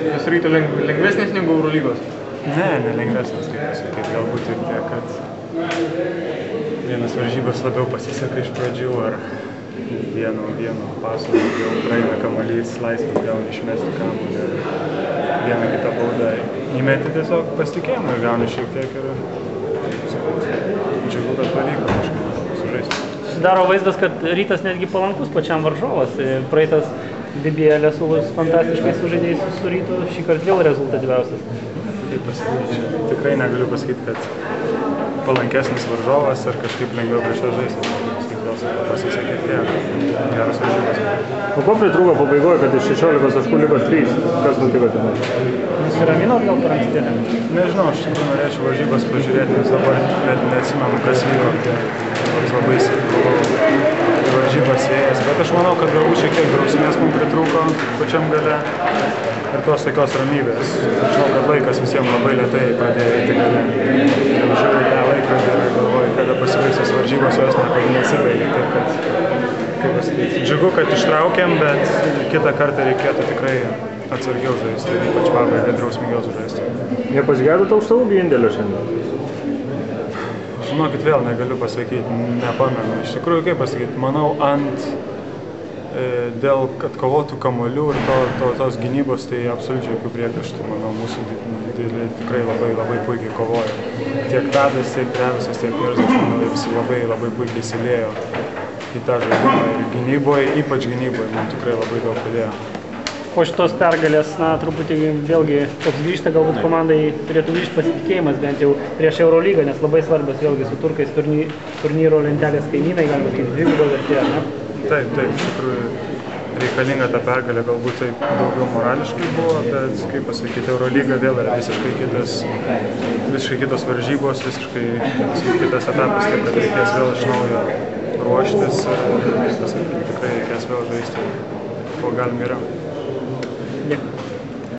Jis Ryto lengvesnės negu Eurolygos? Ne, nelengvesnės, taip pasakyti. Galbūt ir tiek, kad vienas varžybas labiau pasiseka iš pradžių, ar vienu pasu jau praeina kamuolys, laisvas gauni išmesti kamuolį ir vieną kitą baudą. Įmeti tiesiog pasitikėjimą ir gauni šiek tiek ir džiugu, kad pavyko kažkaip sužaisti. Susidaro vaizdas, kad Rytas netgi palankus pačiam varžovas. Praeitas Dibėlė Sūlus fantastiškai sužaidėjai su Rytu, šį kartą vėl rezultatyviausias. Taip pasakyti, tikrai negaliu pasakyti, kad palankesnis varžovas ar kažkaip lengviau prieš jo žaisti. Pasisekė tiek, geras varžybas. O ko pritrūko pabaigoje, kad iš 16 taškų liko 3? Kas nutiko ten? Nusiraminot gal per anksti? Nežinau, aš tikrųjų norėčiau varžybas pažiūrėti, nes dabar net neatsimenu, kas vyko. Toks labai buvau varžybas ėjęs, bet aš manau, kad galbūt šiek tiek drausmės mums pritrūko pačiam gale ir tos tokios ramybės. Aš žinau, kad laikas visiems labai lėtai pradėjo eiti gale. Žiūrėjau tą laikrodį ir galvoju, kada pasibaigsios varžybos, jos niekada nesibaigė. Taip kad, kaip pasakyti, džiugu, kad ištraukėm, bet kitą kartą reikėtų tikrai atsargiau žaisti, ypač pabaigą drausmingiau žaisti. Nepasigedo tau aukštaūgio indėlio šiandien? Žinokit, vėl negaliu pasakyti, nepamenu. Iš tikrųjų, kaip pasakyti, manau, dėl atkovotų kamuolių ir tos gynybos, tai absoliučiai jokių priekaištų. Manau, mūsų tikrai labai puikiai kovojo. Tiek Tadas, tiek Trevisas, tiek Mirzas, manau, visi labai puikiai įsilėjo į tą žaidimą. Ir gynyboje, ypač gynyboje, man tikrai labai daug padėjo. Po šitos pergalės, truputį vėlgi toks grįžta, galbūt komandai turėtų grįžti pasitikėjimas bent jau prieš Eurolygą, nes labai svarbios vėlgi su turkais turnyro lentelės kaimynai, galbūt kaip dvigubo vertė, ne? Taip, iš tikrųjų reikalinga ta pergalė, galbūt taip daugiau morališkai buvo, bet, kaip pasakyti, Eurolyga vėl yra visiškai kitos varžybos, visiškai kitas etapas, taip kad reikės vėl iš naujo ruoštis ir, pasakyti, tikrai reikės vėl žaisti, ko galim geriau.